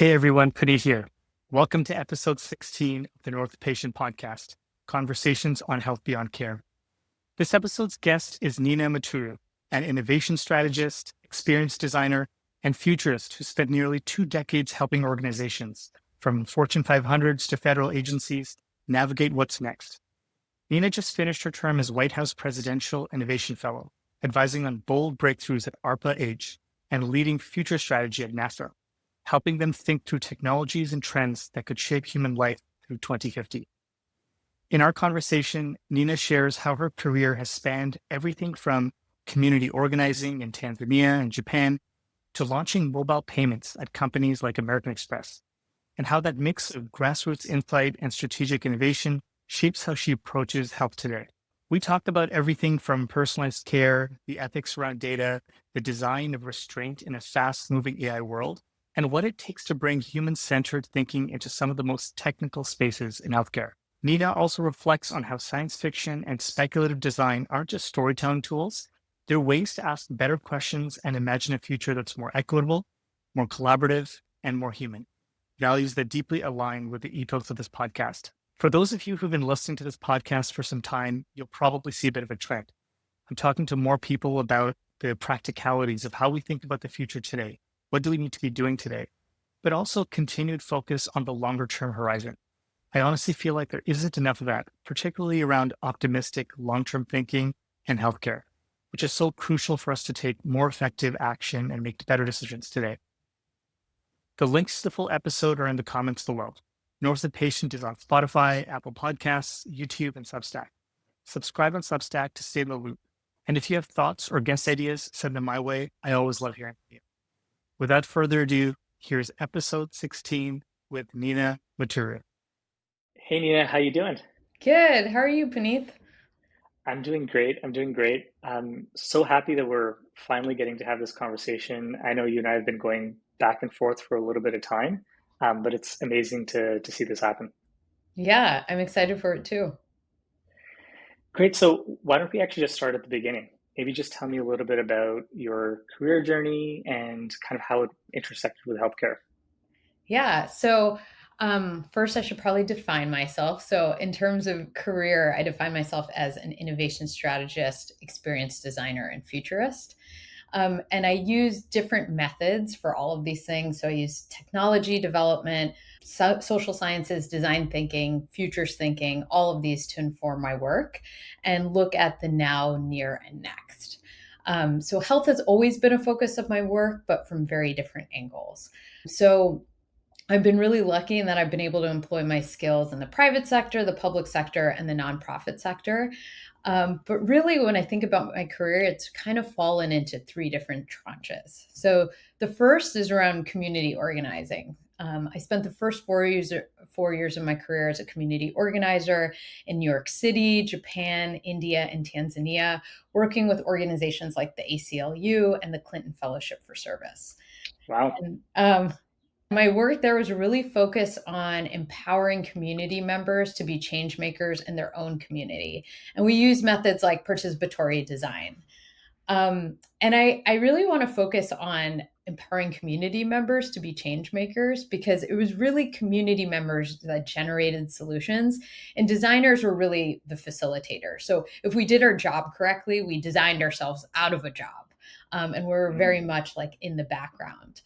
Hey everyone, Puneet here. Welcome to episode 16 of the North Patient Podcast, Conversations on Health Beyond Care. This episode's guest is Nina Maturu, an innovation strategist, experienced designer, and futurist who spent nearly 2 decades helping organizations, from Fortune 500s to federal agencies, navigate what's next. Nina just finished her term as White House Presidential Innovation Fellow, advising on bold breakthroughs at ARPA-H and leading future strategy at NASA, helping them think through technologies and trends that could shape human life through 2050. In our conversation, Nina shares how her career has spanned everything from community organizing in Tanzania and Japan to launching mobile payments at companies like American Express, and how that mix of grassroots insight and strategic innovation shapes how she approaches health today. We talked about everything from personalized care, the ethics around data, the design of restraint in a fast-moving AI world, and what it takes to bring human-centered thinking into some of the most technical spaces in healthcare. Nina also reflects on how science fiction and speculative design aren't just storytelling tools, they're ways to ask better questions and imagine a future that's more equitable, more collaborative, and more human, values that deeply align with the ethos of this podcast. For those of you who've been listening to this podcast for some time, you'll probably see a bit of a trend. I'm talking to more people about the practicalities of how we think about the future today. What do we need to be doing today? But also continued focus on the longer term horizon. I honestly feel like there isn't enough of that, particularly around optimistic long-term thinking and healthcare, which is so crucial for us to take more effective action and make better decisions today. The links to the full episode are in the comments below. North of Patient is on Spotify, Apple Podcasts, YouTube, and Substack. Subscribe on Substack to stay in the loop. And if you have thoughts or guest ideas, send them my way. I always love hearing from you. Without further ado, here's episode 16 with Nina Maturu. Hey Nina, how you doing? Good. How are you, Puneet? I'm doing great. I'm so happy that we're finally getting to have this conversation. I know you and I have been going back and forth for a little bit of time, but it's amazing to see this happen. Yeah, I'm excited for it too. Great. So why don't we actually just start at the beginning? Maybe just tell me a little bit about your career journey and kind of how it intersected with healthcare. Yeah. First, I should probably define myself. So, in terms of career, I define myself as an innovation strategist, experienced designer, and futurist. And I use different methods for all of these things. So, I use technology development, social sciences, design thinking, futures thinking, all of these to inform my work and look at the now, near, and next. So, health has always been a focus of my work, but from very different angles. So, I've been really lucky in that I've been able to employ my skills in the private sector, the public sector, and the nonprofit sector. But really, when I think about my career, it's kind of fallen into three different tranches. So the first is around community organizing. I spent the first 4 years of my career as a community organizer in New York City, Japan, India, and Tanzania, working with organizations like the ACLU and the Clinton Fellowship for Service. Wow. And my work there was really focused on empowering community members to be change makers in their own community. And we use methods like participatory design. And I really want to focus on empowering community members to be change makers because it was really community members that generated solutions and designers were really the facilitator. So if we did our job correctly, we designed ourselves out of a job. And we're very Mm, much like in the background.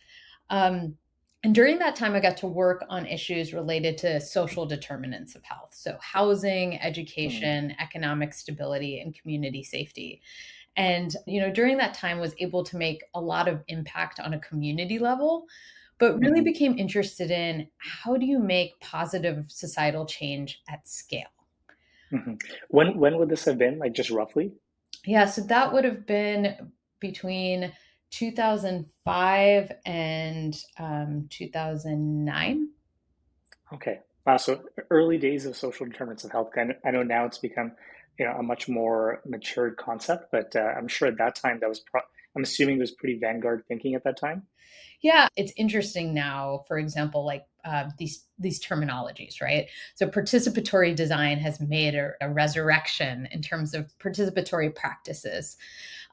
Um, and during that time, I got to work on issues related to social determinants of health. So, housing, mm, education, economic stability, and community safety. And, during that time was able to make a lot of impact on a community level, but really mhm, became interested in how do you make positive societal change at scale? mhm. When would this have been? Like just roughly? Yeah, so that would have been between 2005 and 2009. Okay. Wow. So early days of social determinants of health. I know now it's become, a much more matured concept, but I'm sure at that time I'm assuming it was pretty vanguard thinking at that time. Yeah, it's interesting now, for example, like these terminologies, right? So participatory design has made a resurrection in terms of participatory practices.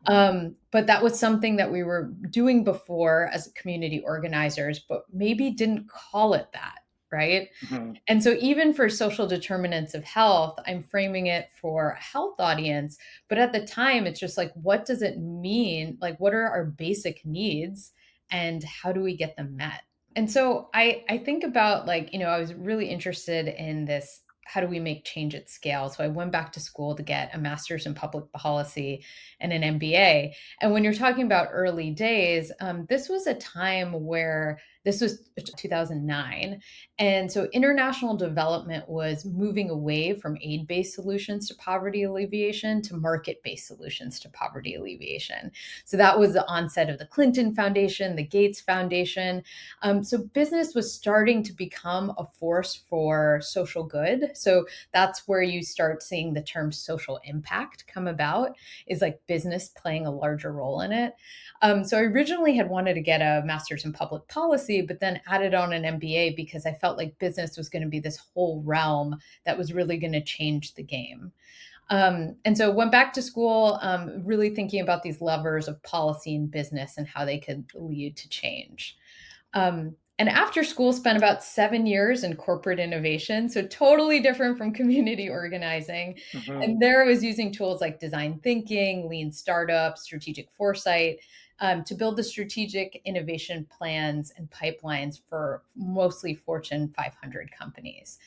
But that was something that we were doing before as community organizers, but maybe didn't call it that, right? Mm-hmm. And so even for social determinants of health, I'm framing it for a health audience. But at the time, it's just like, what does it mean? Like, what are our basic needs and how do we get them met? And so I think about like, I was really interested in this. How do we make change at scale? So I went back to school to get a master's in public policy and an MBA. And when you're talking about early days, this was a time where this was 2009. And so international development was moving away from aid-based solutions to poverty alleviation to market-based solutions to poverty alleviation. So that was the onset of the Clinton Foundation, the Gates Foundation. So business was starting to become a force for social good. So that's where you start seeing the term social impact come about, is like business playing a larger role in it. So I originally had wanted to get a master's in public policy, but then added on an MBA because I felt like business was going to be this whole realm that was really going to change the game. And so went back to school, really thinking about these levers of policy and business and how they could lead to change. And after school, spent about 7 years in corporate innovation. So totally different from community organizing. Mm-hmm. And there I was using tools like design thinking, lean startup, strategic foresight, to build the strategic innovation plans and pipelines for mostly Fortune 500 companies.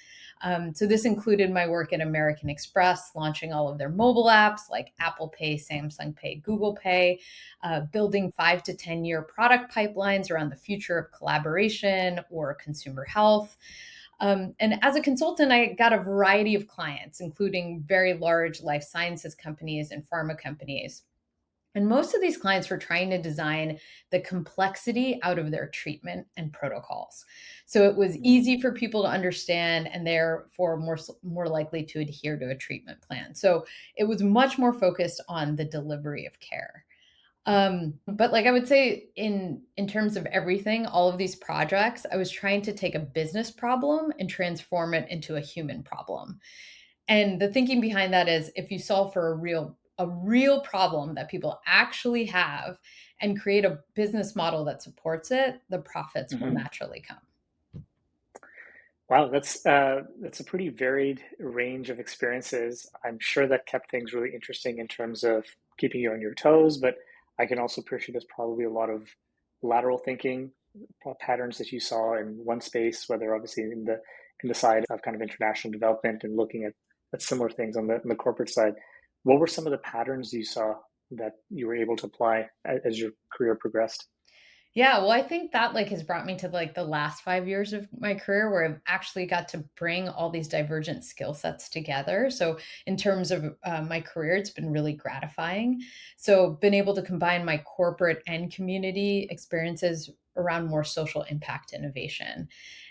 So this included my work at American Express, launching all of their mobile apps like Apple Pay, Samsung Pay, Google Pay, building 5 to 10 year product pipelines around the future of collaboration or consumer health. And as a consultant, I got a variety of clients, including very large life sciences companies and pharma companies. And most of these clients were trying to design the complexity out of their treatment and protocols. So it was easy for people to understand and therefore more likely to adhere to a treatment plan. So it was much more focused on the delivery of care. But like I would say in terms of everything, all of these projects, I was trying to take a business problem and transform it into a human problem. And the thinking behind that is if you solve for a real problem that people actually have and create a business model that supports it, the profits will Mm-hmm. naturally come. Wow, that's a pretty varied range of experiences. I'm sure that kept things really interesting in terms of keeping you on your toes, but I can also appreciate there's probably a lot of lateral thinking patterns that you saw in one space, whether obviously in the side of kind of international development and looking at similar things on the corporate side. What were some of the patterns you saw that you were able to apply as your career progressed? Yeah, well, I think that like has brought me to like the last 5 years of my career where I've actually got to bring all these divergent skill sets together. So in terms of my career, it's been really gratifying. So been able to combine my corporate and community experiences around more social impact innovation.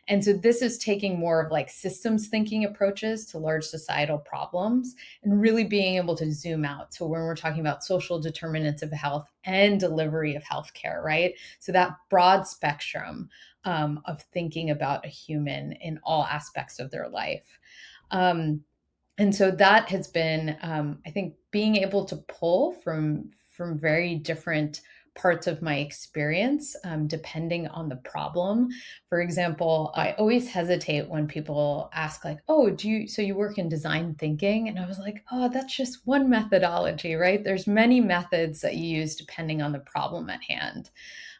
And so this is taking more of like systems thinking approaches to large societal problems and really being able to zoom out. So when we're talking about social determinants of health and delivery of healthcare, right? So that broad spectrum of thinking about a human in all aspects of their life. Um, and so that has been, I think, being able to pull from very different parts of my experience, depending on the problem. For example, I always hesitate when people ask, like, "Oh, so you work in design thinking?" And I was like, "Oh, that's just one methodology, right? There's many methods that you use depending on the problem at hand."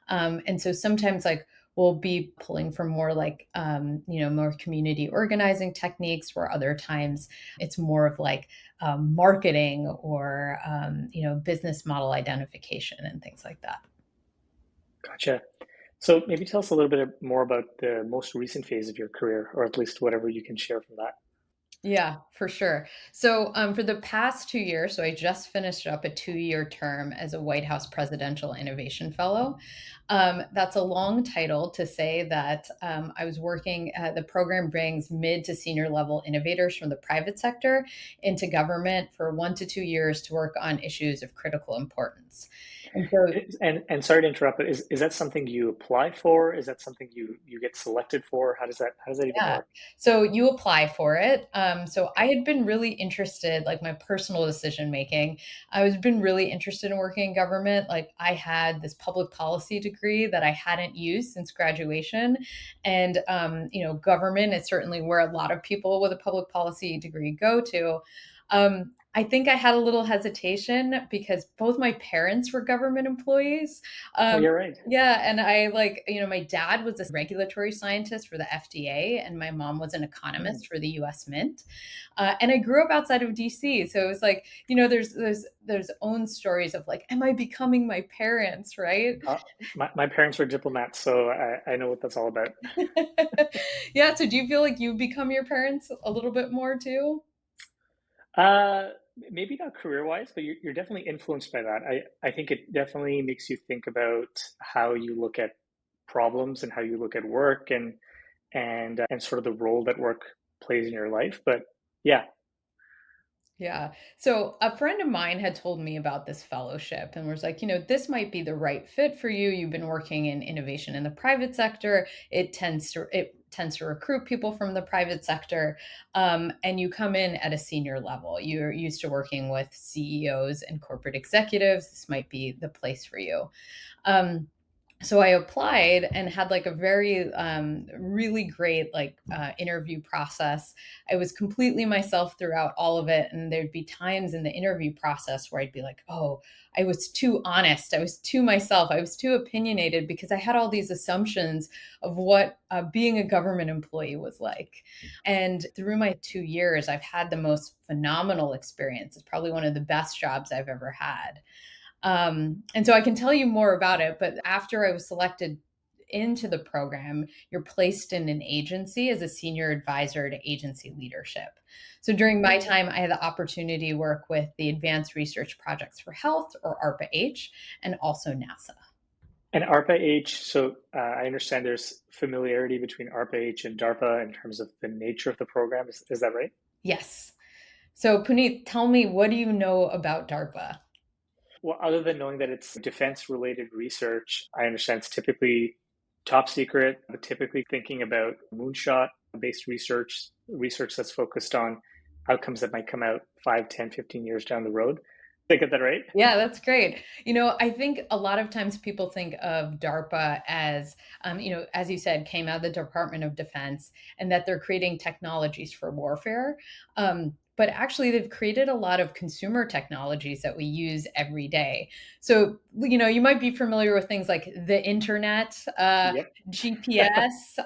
And so sometimes like we'll be pulling from more like more community organizing techniques, where other times it's more of like marketing or business model identification and things like that. Gotcha. So maybe tell us a little bit more about the most recent phase of your career, or at least whatever you can share from that. Yeah, for sure. So, for the past 2 years, so I just finished up a 2-year term as a White House Presidential Innovation Fellow. That's a long title to say that I was working, the program brings mid to senior level innovators from the private sector into government for 1 to 2 years to work on issues of critical importance. And so And sorry to interrupt, but is that something you apply for? Is that something you get selected for? How does that even yeah. work? So you apply for it. So I Okay. had been really interested, like my personal decision making. I was been really interested in working in government. Like I had this public policy degree that I hadn't used since graduation, and government is certainly where a lot of people with a public policy degree go to. I think I had a little hesitation because both my parents were government employees. Oh, Um, you're right. yeah, and I like, my dad was a regulatory scientist for the FDA, and my mom was an Mm. economist for the US Mint. And I grew up outside of DC. So it was like, there's own stories of like, am I becoming my parents, right? Uh, my parents were diplomats, so I know what that's all about. Yeah. So do you feel like you become your parents a little bit more too? Uh, Maybe not career-wise, but you're definitely influenced by that. I think it definitely makes you think about how you look at problems and how you look at work and sort of the role that work plays in your life. But yeah, Yeah. So a friend of mine had told me about this fellowship and was like, this might be the right fit for you. You've been working in innovation in the private sector. It tends to recruit people from the private sector, and you come in at a senior level. You're used to working with CEOs and corporate executives. This might be the place for you. Um, so I applied and had like a very really great interview process. I was completely myself throughout all of it, and there'd be times in the interview process where I'd be like, "Oh, I was too honest. I was too myself. I was too opinionated because I had all these assumptions of what being a government employee was like." And through my 2 years, I've had the most phenomenal experience. It's probably one of the best jobs I've ever had. And so I can tell you more about it. But after I was selected into the program, you're placed in an agency as a senior advisor to agency leadership. So during my time, I had the opportunity to work with the Advanced Research Projects for Health, or ARPA-H, and also NASA. and ARPA-H. So I understand there's familiarity between ARPA-H and DARPA in terms of the nature of the program. Is that right? Yes. So Puneet, tell me, what do you know about DARPA? Well, other than knowing that it's defense-related research, I understand it's typically top secret, but typically thinking about moonshot-based research that's focused on outcomes that might come out 5, 10, 15 years down the road. Did I get that right? Yeah, that's great. I think a lot of times people think of DARPA as, as you said, came out of the Department of Defense and that they're creating technologies for warfare. But actually, they've created a lot of consumer technologies that we use every day. So, you might be familiar with things like the internet, Yep. GPS,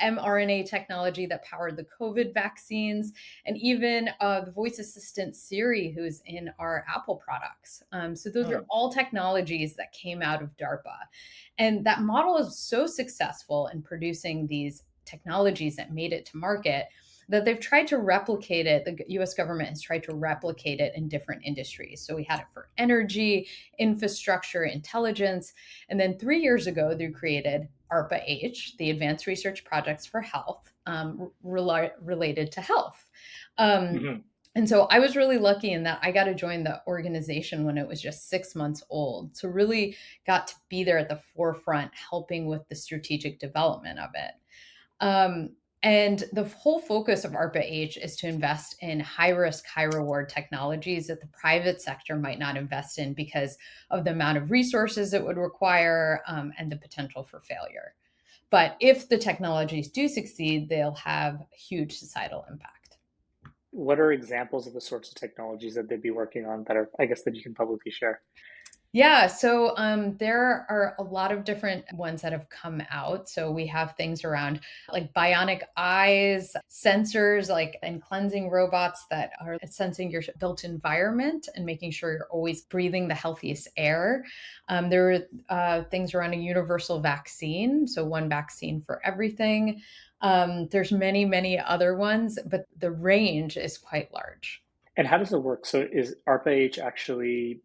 mRNA technology that powered the COVID vaccines, and even the voice assistant Siri, who's in our Apple products. So those are Hmm. all technologies that came out of DARPA. And that model is so successful in producing these technologies that made it to market that they've tried to replicate it. The US government has tried to replicate it in different industries. So we had it for energy, infrastructure, intelligence. And then 3 years ago, they created ARPA-H, the Advanced Research Projects for Health, related to health. Um, Mhm. and so I was really lucky in that I got to join the organization when it was just 6 months old. So really got to be there at the forefront, helping with the strategic development of it. And the whole focus of ARPA-H is to invest in high risk, high reward technologies that the private sector might not invest in because of the amount of resources it would require, and the potential for failure. But if the technologies do succeed, they'll have huge societal impact. What are examples of the sorts of technologies that they'd be working on that are, I guess, that you can publicly share? Yeah, so there are a lot of different ones that have come out. So we have things around like bionic eyes, sensors, like and cleansing robots that are sensing your built environment and making sure you're always breathing the healthiest air. There are things around a universal vaccine, so one vaccine for everything. There's many, many other ones, but the range is quite large. And how does it work? So is ARPA-H actually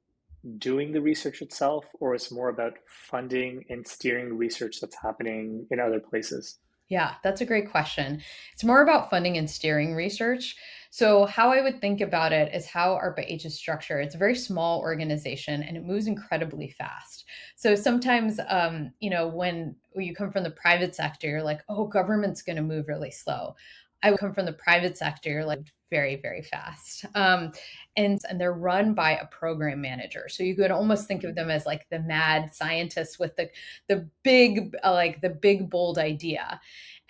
doing the research itself, or it's more about funding and steering research that's happening in other places? Yeah, that's a great question. It's more about funding and steering research. So, how I would think about it is how ARPA-H is structured. It's a very small organization and it moves incredibly fast. So, sometimes, when you come from the private sector, you're like, oh, government's going to move really slow. I come from the private sector, you're like, very, very fast. And they're run by a program manager. So you could almost think of them as like the mad scientists with the big like the big bold idea.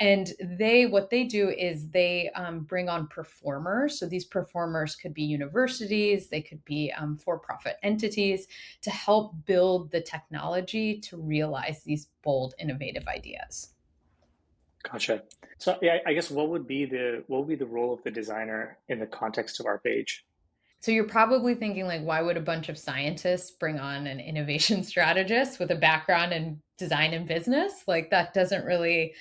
And what they do is they bring on performers. So these performers could be universities, they could be for-profit entities to help build the technology to realize these bold, innovative ideas. Gotcha. So yeah, I guess what would be the role of the designer in the context of ARPA-H? So you're probably thinking like, why would a bunch of scientists bring on an innovation strategist with a background in design and business? Like that doesn't really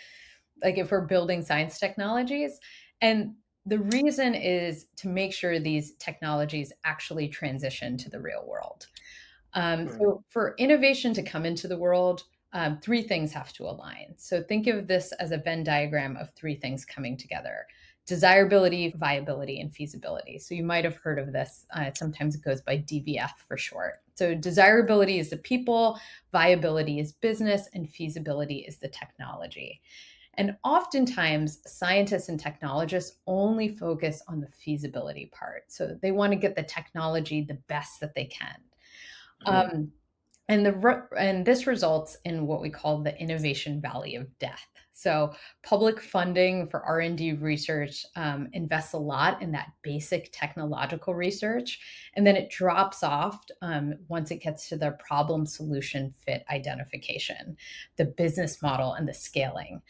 like if we're building science technologies. And the reason is to make sure these technologies actually transition to the real world. Mm. So for innovation to come into the world, three things have to align. So think of this as a Venn diagram of three things coming together: desirability, viability, and feasibility. So you might have heard of this. Sometimes it goes by DVF for short. So desirability is the people, viability is business, and feasibility is the technology. And oftentimes, scientists and technologists only focus on the feasibility part. So they want to get the technology the best that they can. Mm. Um, and this results in what we call the innovation valley of death. So public funding for R&D research invests a lot in that basic technological research, and then it drops off once it gets to the problem solution fit identification, the business model, and the scaling.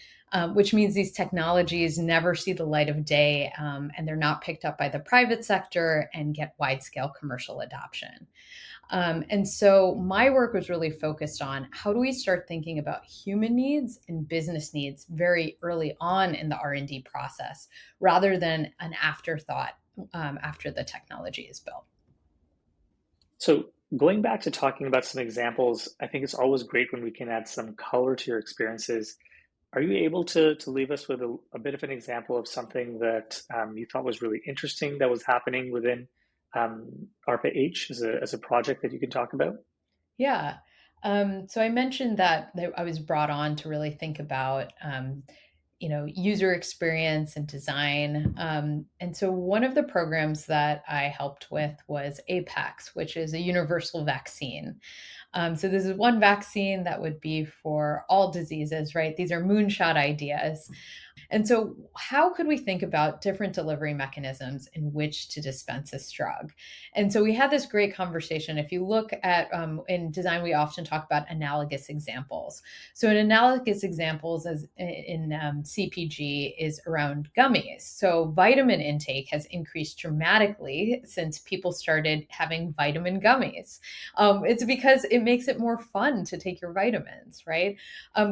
Which means these technologies never see the light of day, and they're not picked up by the private sector and get wide scale commercial adoption. And so my work was really focused on how do we start thinking about human needs and business needs very early on in the R&D process, rather than an afterthought after the technology is built. So going back to talking about some examples, I think it's always great when we can add some color to your experiences. Are you able to leave us with a bit of an example of something that you thought was really interesting that was happening within ARPA-H as a project that you can talk about? Yeah. So I mentioned that I was brought on to really think about user experience and design. And so one of the programs that I helped with was APEX, which is a universal vaccine. So this is one vaccine that would be for all diseases, right? These are moonshot ideas. And so, how could we think about different delivery mechanisms in which to dispense this drug? And so, we had this great conversation. If you look at in design, we often talk about analogous examples. So, an analogous examples as in CPG is around gummies. So, vitamin intake has increased dramatically since people started having vitamin gummies. It's because it makes it more fun to take your vitamins, right?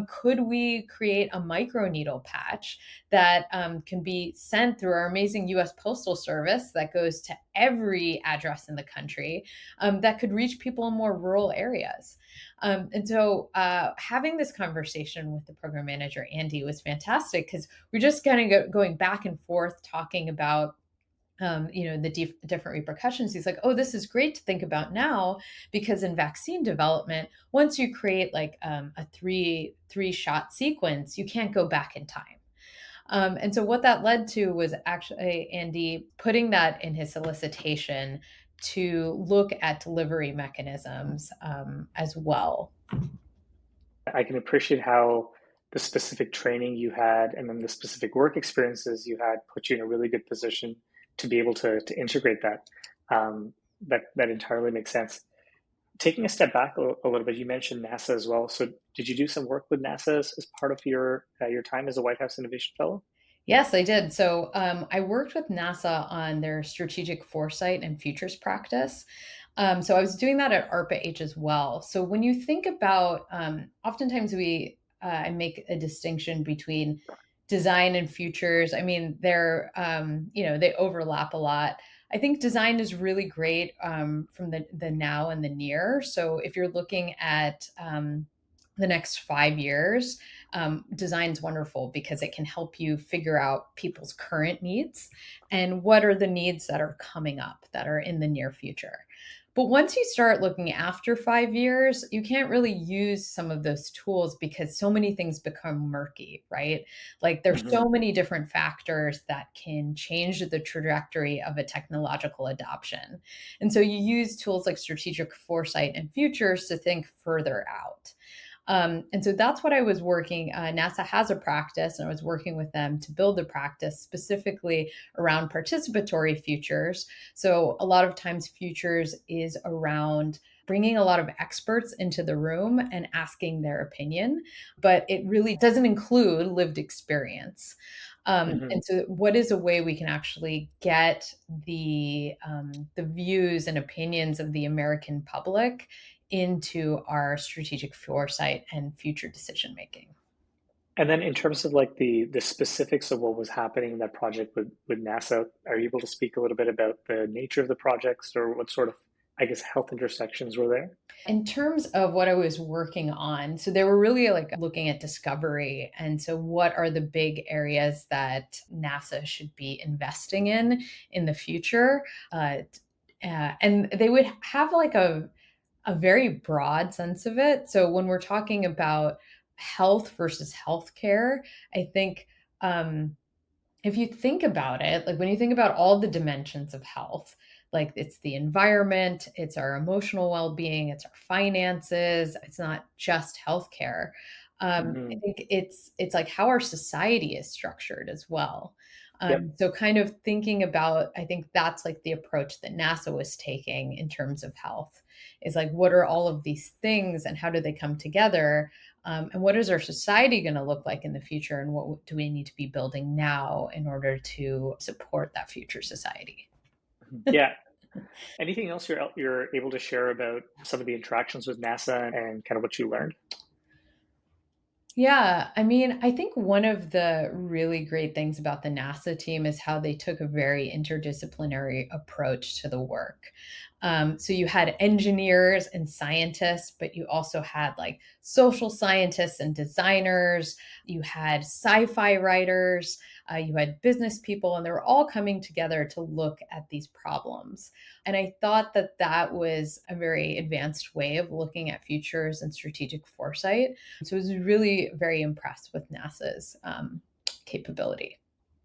Could we create a microneedle patch that can be sent through our amazing US Postal Service that goes to every address in the country, that could reach people in more rural areas? And so having this conversation with the program manager, Andy, was fantastic because we're just kind of going back and forth talking about the different repercussions. He's like, oh, this is great to think about now, because in vaccine development, once you create like a three shot sequence, you can't go back in time. And so what that led to was actually Andy putting that in his solicitation to look at delivery mechanisms as well. I can appreciate how the specific training you had and then the specific work experiences you had put you in a really good position to be able to integrate that. That entirely makes sense. Taking a step back a little bit, you mentioned NASA as well. So, did you do some work with NASA as part of your time as a White House Innovation Fellow? Yes, I did. So I worked with NASA on their strategic foresight and futures practice. So I was doing that at ARPA-H as well. So when you think about, oftentimes I make a distinction between design and futures, I mean, they're, they overlap a lot. I think design is really great from the now and the near. So if you're looking at the next 5 years, design's wonderful because it can help you figure out people's current needs and what are the needs that are coming up that are in the near future. But once you start looking after 5 years, you can't really use some of those tools because so many things become murky, right? Like there's Mm-hmm. so many different factors that can change the trajectory of a technological adoption. And so you use tools like strategic foresight and futures to think further out. And so that's what I was working. NASA has a practice, and I was working with them to build the practice specifically around participatory futures. So a lot of times, futures is around bringing a lot of experts into the room and asking their opinion, but it really doesn't include lived experience. Mm-hmm. And so, what is a way we can actually get the views and opinions of the American public into our strategic foresight and future decision making? And then in terms of like the specifics of what was happening in that project with NASA, are you able to speak a little bit about the nature of the projects or what sort of, I guess, health intersections were there? In terms of what I was working on, so they were really like looking at discovery. And so, what are the big areas that NASA should be investing in the future? And they would have like a very broad sense of it. So when we're talking about health versus healthcare, I think if you think about it, like when you think about all the dimensions of health, like it's the environment, it's our emotional well-being, it's our finances, it's not just healthcare. I Mm-hmm. think it's like how our society is structured as well. Yep. So kind of thinking about, I think that's like the approach that NASA was taking in terms of health is like, what are all of these things and how do they come together? And what is our society going to look like in the future? And what do we need to be building now in order to support that future society? Yeah. Anything else you're able to share about some of the interactions with NASA and kind of what you learned? Yeah, I mean, I think one of the really great things about the NASA team is how they took a very interdisciplinary approach to the work. So you had engineers and scientists, but you also had like social scientists and designers. You had sci-fi writers. You had business people, and they were all coming together to look at these problems. And I thought that that was a very advanced way of looking at futures and strategic foresight. So I was really very impressed with NASA's capability.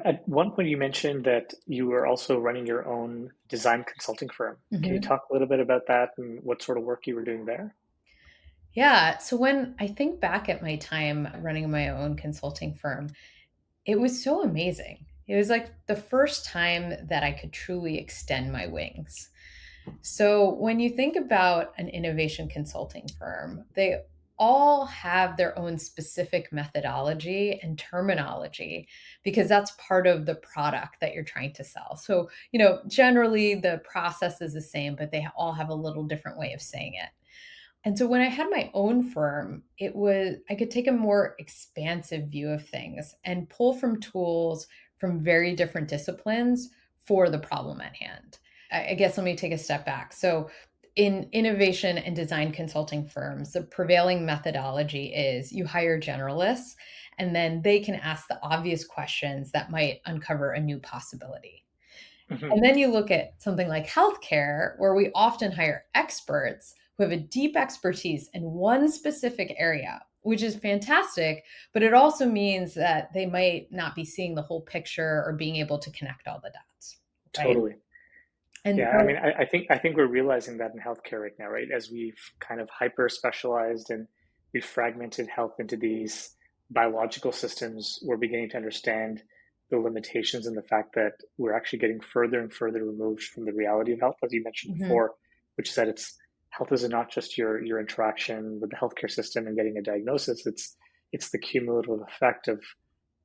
At one point, you mentioned that you were also running your own design consulting firm. Can you Mhm. talk a little bit about that and what sort of work you were doing there? Yeah. So when I think back at my time running my own consulting firm, it was so amazing. It was like the first time that I could truly extend my wings. So, when you think about an innovation consulting firm, they all have their own specific methodology and terminology because that's part of the product that you're trying to sell. So, generally the process is the same, but they all have a little different way of saying it. And so when I had my own firm, I could take a more expansive view of things and pull from tools from very different disciplines for the problem at hand. I guess let me take a step back. So in innovation and design consulting firms, the prevailing methodology is you hire generalists and then they can ask the obvious questions that might uncover a new possibility. Hmm. And then you look at something like healthcare, where we often hire experts who have a deep expertise in one specific area, which is fantastic. But it also means that they might not be seeing the whole picture or being able to connect all the dots. Right. Totally. And Yeah, I so, mean, I think we're realizing that in healthcare right now, right? As we've kind of hyper specialized and we've fragmented health into these biological systems, we're beginning to understand the limitations and the fact that we're actually getting further and further removed from the reality of health, as you mentioned mhm, before, which is that it's health is not just your interaction with the healthcare system and getting a diagnosis. It's the cumulative effect of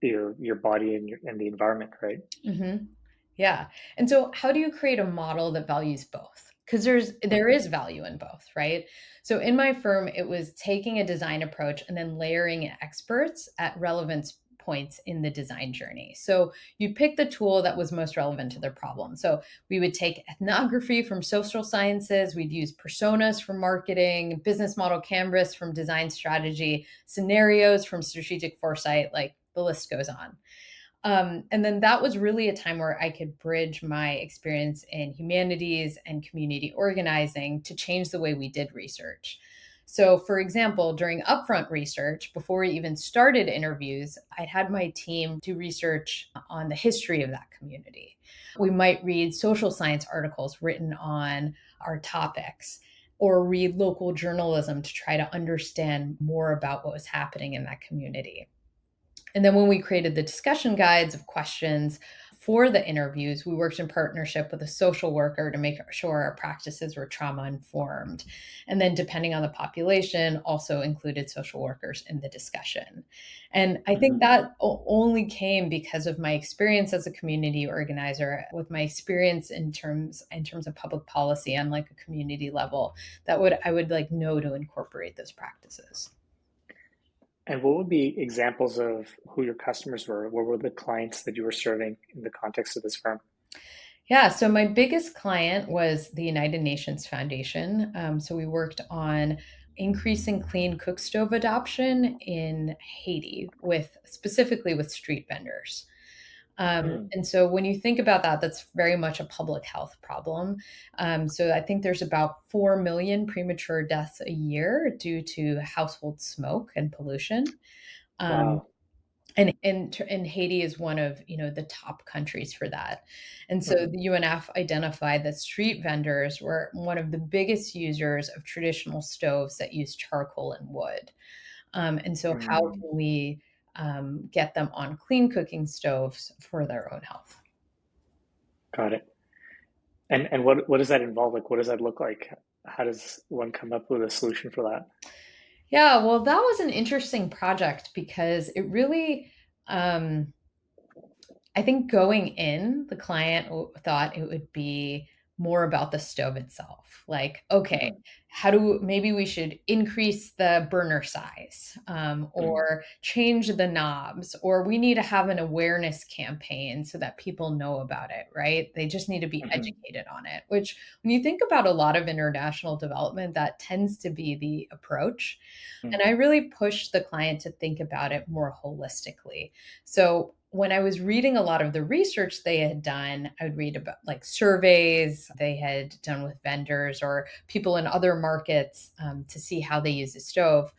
your body and the environment, right? mhm. Yeah. And so how do you create a model that values both? Because there Mhm. is value in both, right? So in my firm, it was taking a design approach and then layering in experts at relevance points in the design journey. So you'd pick the tool that was most relevant to their problem. So we would take ethnography from social sciences, we'd use personas from marketing, business model canvas from design strategy, scenarios from strategic foresight, like the list goes on. And then that was really a time where I could bridge my experience in humanities and community organizing to change the way we did research. So, for example, during upfront research, before we even started interviews, I'd had my team do research on the history of that community. We might read social science articles written on our topics or read local journalism to try to understand more about what was happening in that community. And then when we created the discussion guides of questions for the interviews, we worked in partnership with a social worker to make sure our practices were trauma informed. And then depending on the population, also included social workers in the discussion. And I think that only came because of my experience as a community organizer, with my experience in terms of public policy on like a community level, I would like know to incorporate those practices. And what would be examples of who your customers were? What were the clients that you were serving in the context of this firm? Yeah, so my biggest client was the United Nations Foundation. So we worked on increasing clean cook stove adoption in Haiti, specifically with street vendors. And so when you think about that, that's very much a public health problem. So I think there's about 4 million premature deaths a year due to household smoke and pollution. Um, Wow. and Haiti is one of, the top countries for that. And so the UNF identified that street vendors were one of the biggest users of traditional stoves that use charcoal and wood. And so how can we get them on clean cooking stoves for their own health? Got it. And what does that involve? Like, what does that look like? How does one come up with a solution for that? Yeah, well, that was an interesting project because it really, I think going in, the client thought it would be more about the stove itself. Like, okay, maybe we should increase the burner size, or change the knobs, or we need to have an awareness campaign so that people know about it, right? They just need to be educated on it, which when you think about a lot of international development, that tends to be the approach. And I really pushed the client to think about it more holistically. So when I was reading a lot of the research they had done, I would read about like surveys they had done with vendors or people in other markets, to see how they use the stove.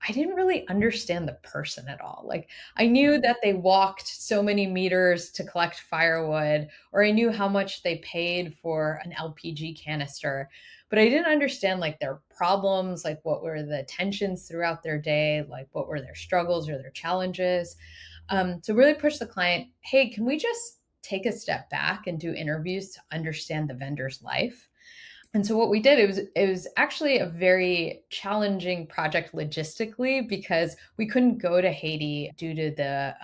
I didn't really understand the person at all. Like, I knew that they walked so many meters to collect firewood, or I knew how much they paid for an LPG canister, but I didn't understand like their problems, like what were the tensions throughout their day, like what were their struggles or their challenges. To really push the client, hey, can we just take a step back and do interviews to understand the vendor's life? And so what we did, it was actually a very challenging project logistically because we couldn't go to Haiti due to the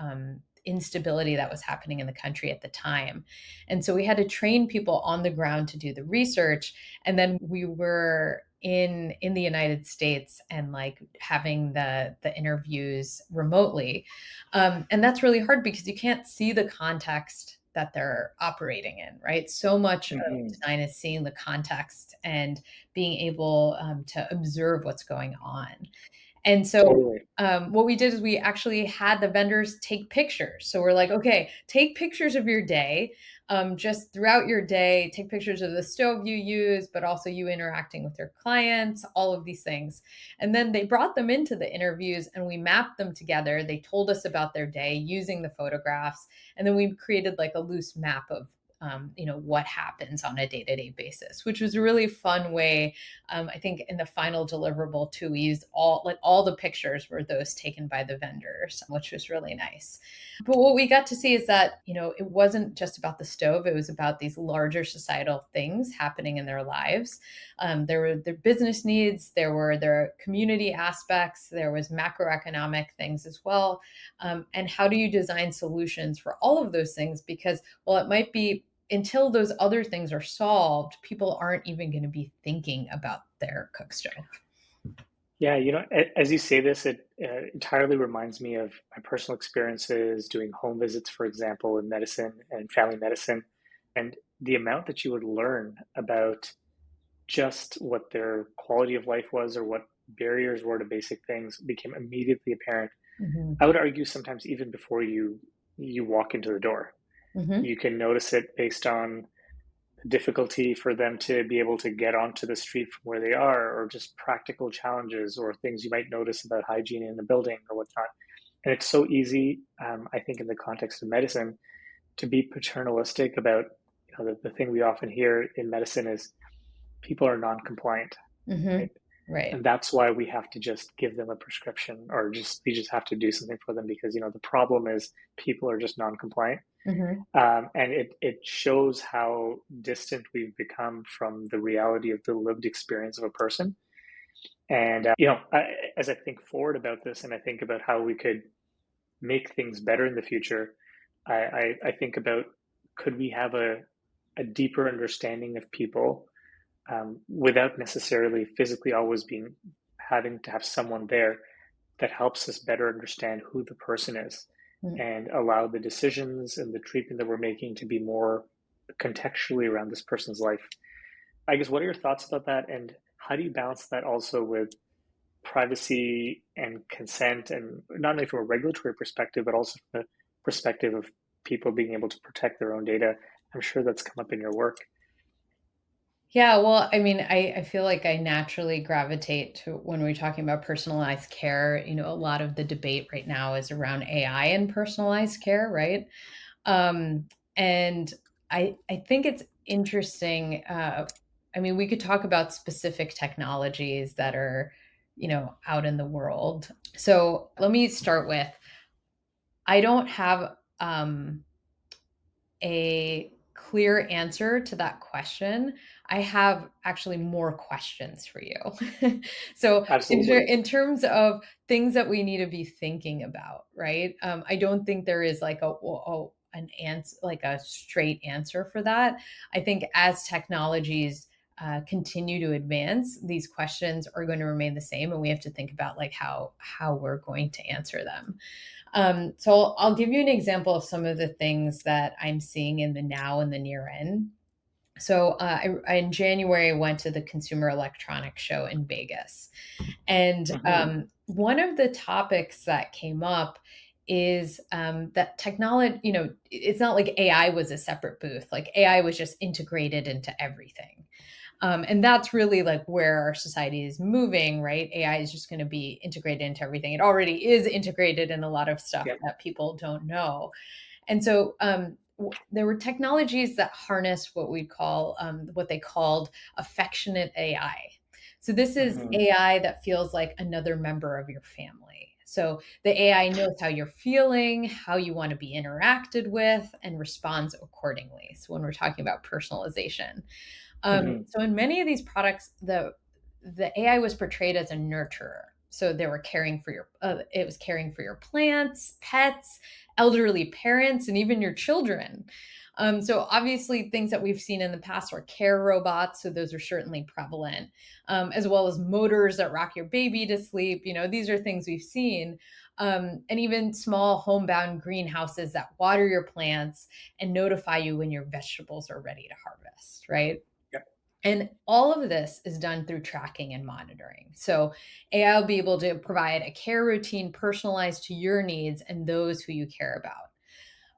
instability that was happening in the country at the time. And so we had to train people on the ground to do the research. And then we were in the United States and like having the interviews remotely. And that's really hard because you can't see the context that they're operating in, right? So much of design is seeing the context and being able to observe what's going on. And so Totally. what we did is we actually had the vendors take pictures. So we're like, okay, take pictures of your day, just throughout your day, take pictures of the stove you use, but also you interacting with your clients, all of these things. And then they brought them into the interviews and we mapped them together. They told us about their day using the photographs. And then we created like a loose map of what happens on a day-to-day basis, which was a really fun way. I think in the final deliverable too, we used all the pictures were those taken by the vendors, which was really nice. But what we got to see is that, it wasn't just about the stove. It was about these larger societal things happening in their lives. There were their business needs, there were their community aspects, there was macroeconomic things as well. And how do you design solutions for all of those things? Because while it might be until those other things are solved, people aren't even going to be thinking about their cook stove. Yeah, as you say this, it entirely reminds me of my personal experiences doing home visits, for example, in medicine and family medicine, and the amount that you would learn about just what their quality of life was or what barriers were to basic things became immediately apparent. Hmm. I would argue sometimes even before you walk into the door. Hmm. You can notice it based on difficulty for them to be able to get onto the street from where they are, or just practical challenges or things you might notice about hygiene in the building or whatnot. And it's so easy, I think, in the context of medicine, to be paternalistic about, the thing we often hear in medicine is people are non-compliant, Hmm. right? Right. And that's why we have to just give them a prescription, or just we just have to do something for them because the problem is people are just non-compliant. Hmm. And it shows how distant we've become from the reality of the lived experience of a person. And as I think forward about this, and I think about how we could make things better in the future, I think about, could we have a deeper understanding of people, without necessarily physically always being having to have someone there, that helps us better understand who the person is and allow the decisions and the treatment that we're making to be more contextually around this person's life. I guess, what are your thoughts about that? And how do you balance that also with privacy and consent, and not only from a regulatory perspective, but also from the perspective of people being able to protect their own data? I'm sure that's come up in your work. Yeah, well, I mean, I feel like I naturally gravitate to when we're talking about personalized care. A lot of the debate right now is around AI and personalized care, right? Um, and I think it's interesting. I mean, we could talk about specific technologies that are, out in the world. So let me start with, I don't have a clear answer to that question. I have actually more questions for you. So, Absolutely. in terms of things that we need to be thinking about, right? I don't think there is like an answer, like a straight answer for that. I think as technologies continue to advance, these questions are going to remain the same, and we have to think about like how we're going to answer them. So I'll give you an example of some of the things that I'm seeing in the now and the near end. So in January, I went to the Consumer Electronics Show in Vegas. And Hmm. one of the topics that came up is that technology, it's not like AI was a separate booth, like AI was just integrated into everything. And that's really like where our society is moving, right? AI is just going to be integrated into everything. It already is integrated in a lot of stuff Yep. that people don't know. And so there were technologies that harness what we call, what they called affectionate AI. So this is Hmm. AI that feels like another member of your family. So the AI knows how you're feeling, how you want to be interacted with, and responds accordingly. So when we're talking about personalization, Hmm. so in many of these products, the AI was portrayed as a nurturer. So they were caring for it was caring for your plants, pets, elderly parents, and even your children. So obviously, things that we've seen in the past are care robots. So those are certainly prevalent, as well as motors that rock your baby to sleep. These are things we've seen. And even small homebound greenhouses that water your plants and notify you when your vegetables are ready to harvest, right? Yep. And all of this is done through tracking and monitoring. So AI will be able to provide a care routine personalized to your needs and those who you care about.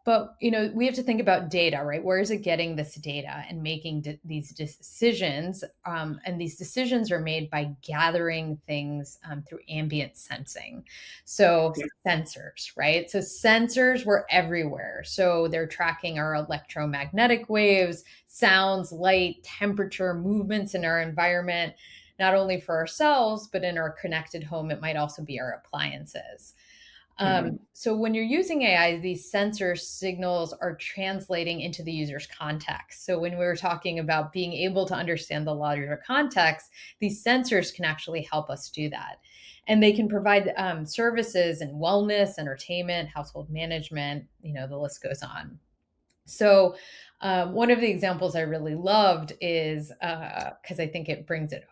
But we have to think about data, right? Where is it getting this data and making these decisions? And these decisions are made by gathering things through ambient sensing. So Yep. sensors, right? So sensors were everywhere. So they're tracking our electromagnetic waves, sounds, light, temperature, movements in our environment, not only for ourselves, but in our connected home. It might also be our appliances. Hmm. So when you're using AI, these sensor signals are translating into the user's context. So when we were talking about being able to understand the larger context, these sensors can actually help us do that. And they can provide services in wellness, entertainment, household management, the list goes on. So, one of the examples I really loved is because I think it brings it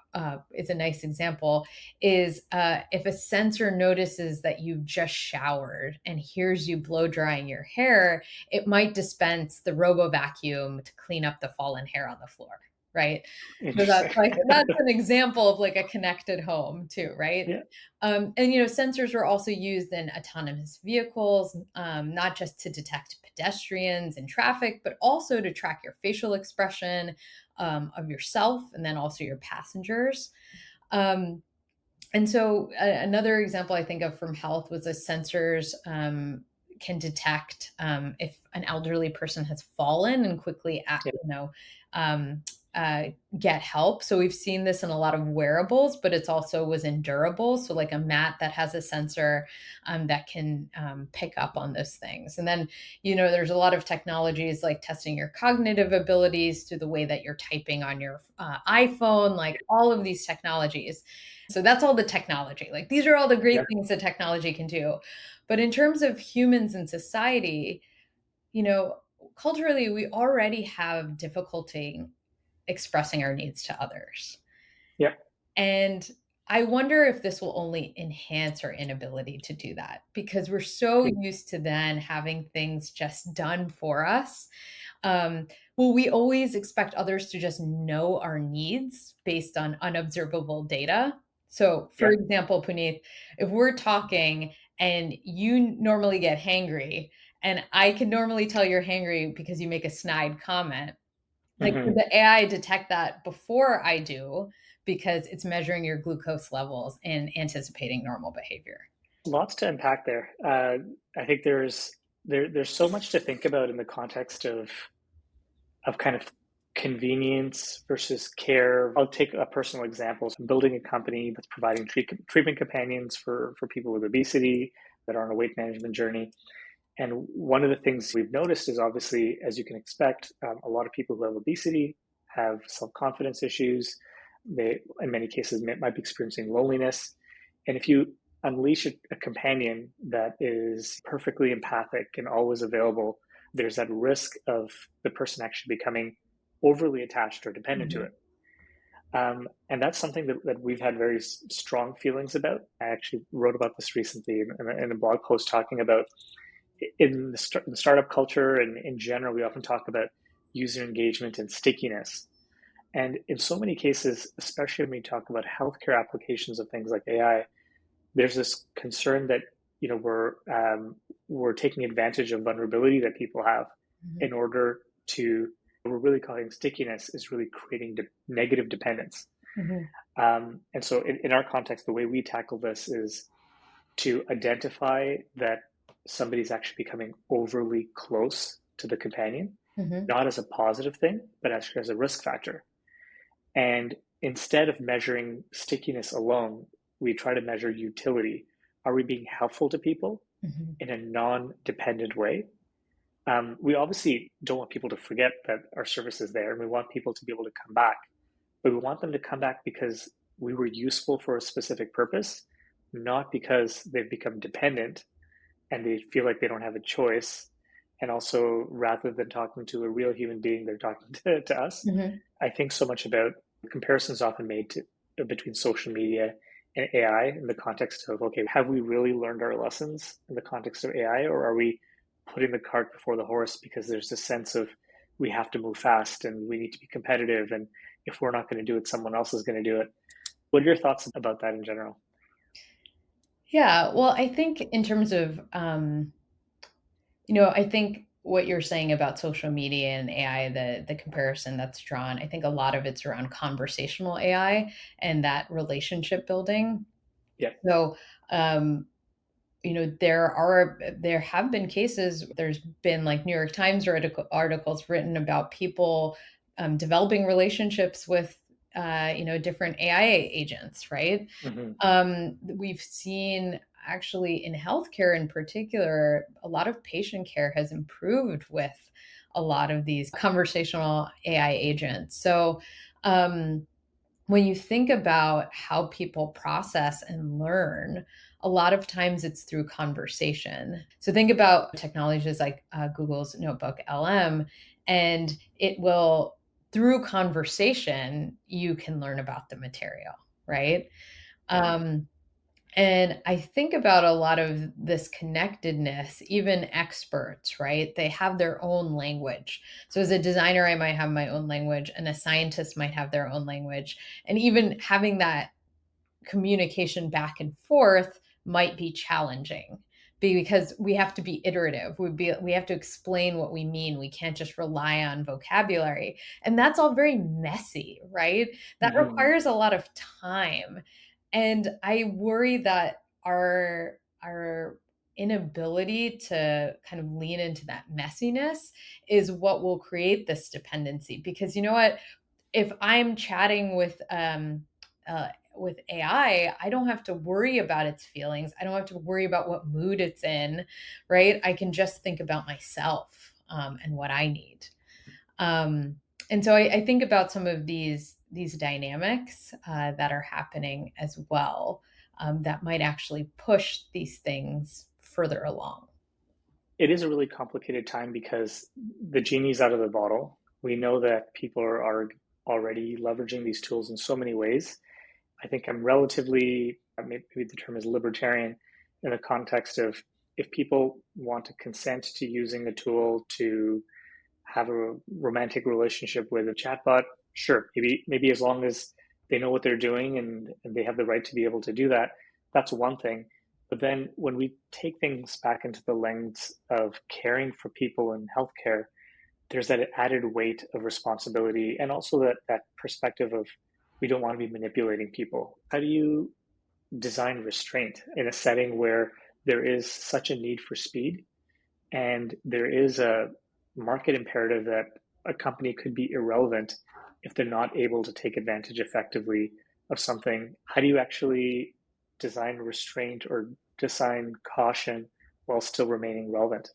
it's a nice example, is if a sensor notices that you've just showered and hears you blow drying your hair, it might dispense the robo vacuum to clean up the fallen hair on the floor, right? So Interesting. that's an example of like a connected home too, right? Yeah. And sensors are also used in autonomous vehicles, not just to detect pedestrians in traffic, but also to track your facial expression of yourself and then also your passengers. Um, and so another example I think of from health was the sensors can detect if an elderly person has fallen and quickly, Yeah. um, get help. So we've seen this in a lot of wearables, but it's also was in durables. So like a mat that has a sensor that can pick up on those things. And then, there's a lot of technologies like testing your cognitive abilities through the way that you're typing on your iPhone, like all of these technologies. So that's all the technology. Like these are all the great Yeah. things that technology can do. But in terms of humans and society, you know, culturally, we already have difficulty expressing our needs to others. Yeah. And I wonder if this will only enhance our inability to do that because we're so used to then having things just done for us. Will we always expect others to just know our needs based on unobservable data? So, for Yeah. example, Puneeth, if we're talking and you normally get hangry, and I can normally tell you're hangry because you make a snide comment, like, could Hmm. the AI detect that before I do because it's measuring your glucose levels and anticipating normal behavior? Lots to unpack there. I think there's so much to think about in the context of kind of convenience versus care. I'll take a personal example. So I'm building a company that's providing treatment companions for people with obesity that are on a weight management journey. And one of the things we've noticed is obviously, as you can expect, a lot of people who have obesity have self-confidence issues. They, in many cases, might be experiencing loneliness. And if you unleash a companion that is perfectly empathic and always available, there's that risk of the person actually becoming overly attached or dependent to Mhm. it. And that's something that we've had very strong feelings about. I actually wrote about this recently in a blog post talking about in the startup culture and in general, we often talk about user engagement and stickiness. And in so many cases, especially when we talk about healthcare applications of things like AI, there's this concern that we're taking advantage of vulnerability that people have Mhm. in order to what we're really calling stickiness is really creating negative dependence. Mhm. And so in our context, the way we tackle this is to identify that somebody's actually becoming overly close to the companion, Mhm. not as a positive thing, but actually as a risk factor. And instead of measuring stickiness alone, we try to measure utility. Are we being helpful to people Mhm. in a non dependent way? We obviously don't want people to forget that our service is there and we want people to be able to come back, but we want them to come back because we were useful for a specific purpose, not because they've become dependent and they feel like they don't have a choice. And also, rather than talking to a real human being, they're talking to us. Mhm. I think so much about comparisons often made between social media and AI in the context of, okay, have we really learned our lessons in the context of AI, or are we putting the cart before the horse because there's this sense of we have to move fast and we need to be competitive, and if we're not going to do it, someone else is going to do it. What are your thoughts about that in general? Yeah, well, I think in terms of, I think what you're saying about social media and AI, the comparison that's drawn, I think a lot of it's around conversational AI and that relationship building. Yeah. So, there have been cases, there's been like New York Times articles written about people developing relationships with different AI agents, right? Mm-hmm. We've seen actually in healthcare in particular, a lot of patient care has improved with a lot of these conversational AI agents. So, um, when you think about how people process and learn, a lot of times it's through conversation. So think about technologies like Google's Notebook LM, and it will, through conversation, you can learn about the material, right? Um, and I think about a lot of this connectedness, even experts, right? They have their own language. So as a designer, I might have my own language, and a scientist might have their own language. And even having that communication back and forth might be challenging because we have to be iterative. We have to explain what we mean. We can't just rely on vocabulary. And that's all very messy, right? That Mm-hmm. requires a lot of time. And I worry that our inability to kind of lean into that messiness is what will create this dependency. Because you know what? If I'm chatting with AI, I don't have to worry about its feelings. I don't have to worry about what mood it's in, right? I can just think about myself and what I need. Um, and so I think about some of these dynamics that are happening as well, that might actually push these things further along. It is a really complicated time because the genie's out of the bottle. We know that people are already leveraging these tools in so many ways. I think I'm relatively, maybe the term is libertarian, in the context of if people want to consent to using the tool to have a romantic relationship with a chatbot, sure, maybe as long as they know what they're doing and they have the right to be able to do that, that's one thing. But then when we take things back into the lens of caring for people in healthcare, there's that added weight of responsibility and also that perspective of we don't want to be manipulating people. How do you design restraint in a setting where there is such a need for speed and there is a market imperative that a company could be irrelevant if they're not able to take advantage effectively of something? How do you actually design restraint or design caution while still remaining relevant?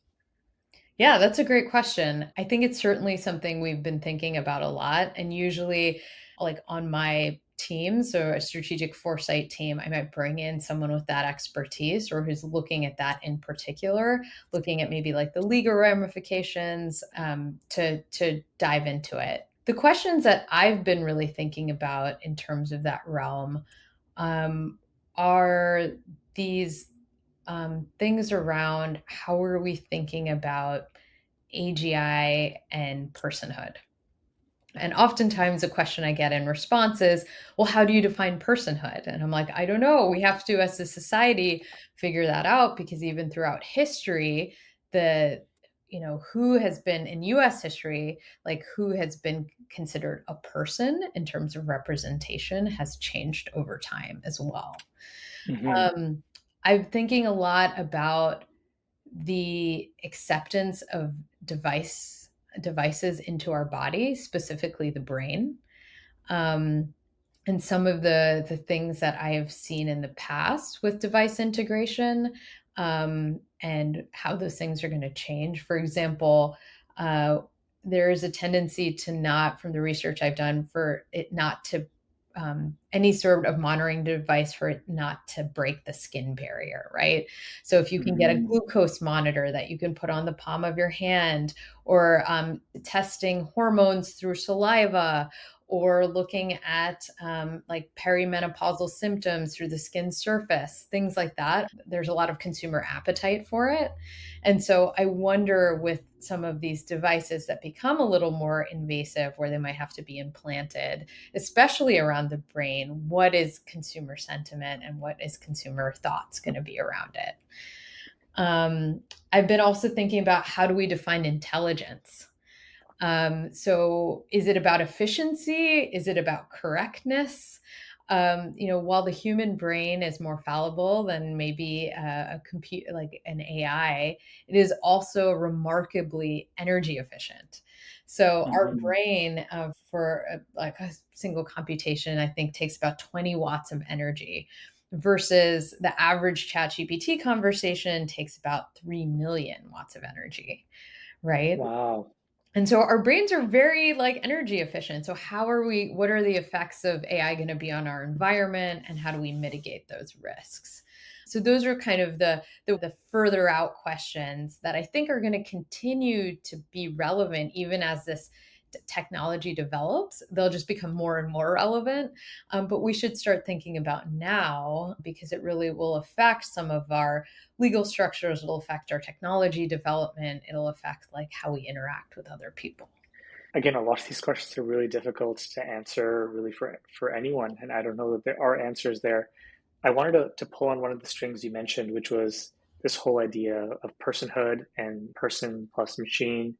Yeah, that's a great question. I think it's certainly something we've been thinking about a lot. And usually, like on my team, so a strategic foresight team, I might bring in someone with that expertise or who's looking at that in particular, looking at maybe like the legal ramifications to dive into it. The questions that I've been really thinking about in terms of that realm um, are these things around how are we thinking about AGI and personhood. And oftentimes, a question I get in response is, well, how do you define personhood? And I'm like, I don't know. We have to, as a society, figure that out because even throughout history, the who has been in US history, like who has been considered a person in terms of representation has changed over time as well. Mm-hmm. Um, I'm thinking a lot about the acceptance of devices into our body, specifically the brain. Um, and some of the things that I have seen in the past with device integration, and how those things are going to change. For example, uh, there is a tendency to not, from the research I've done, for it not to any sort of monitoring device for it not to break the skin barrier, right? So if you can get a Mm-hmm. glucose monitor that you can put on the palm of your hand, or testing hormones through saliva, or looking at like perimenopausal symptoms through the skin surface, things like that. There's a lot of consumer appetite for it. And so I wonder with some of these devices that become a little more invasive, where they might have to be implanted, especially around the brain, what is consumer sentiment and what is consumer thoughts going to be around it? Um, I've been also thinking about how do we define intelligence? So is it about efficiency? Is it about correctness? While the human brain is more fallible than maybe a computer like an AI, it is also remarkably energy efficient. So our Mm-hmm. brain, for like a single computation, I think takes about 20 watts of energy, versus the average chat GPT conversation takes about 3 million watts of energy, right? Wow. And so our brains are very like energy efficient. So what are the effects of AI going to be on our environment, and how do we mitigate those risks? So those are kind of the further out questions that I think are going to continue to be relevant even as this technology develops. They'll just become more and more relevant. But we should start thinking about now, because it really will affect some of our legal structures. It'll affect our technology development. It'll affect like how we interact with other people. Again, a lot of these questions are really difficult to answer really for anyone. And I don't know that there are answers there. I wanted to pull on one of the strings you mentioned, which was this whole idea of personhood and person plus machine.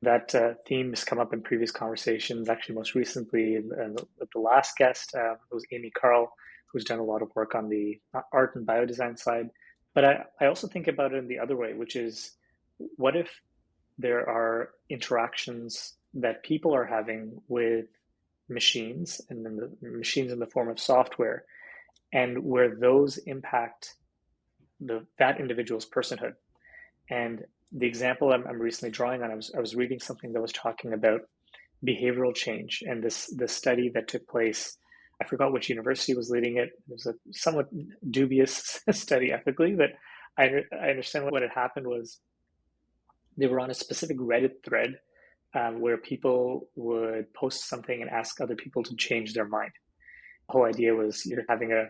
That theme has come up in previous conversations. Actually, most recently, the last guest was Amy Carl, who's done a lot of work on the art and biodesign side. But I also think about it in the other way, which is, what if there are interactions that people are having with machines, and then the machines in the form of software, and where those impact that individual's personhood. And the example I'm recently drawing on, I was reading something that was talking about behavioral change, and this study that took place. I forgot which university was leading it. It was a somewhat dubious study ethically, but I understand what had happened was they were on a specific Reddit thread where people would post something and ask other people to change their mind. The whole idea was you're having a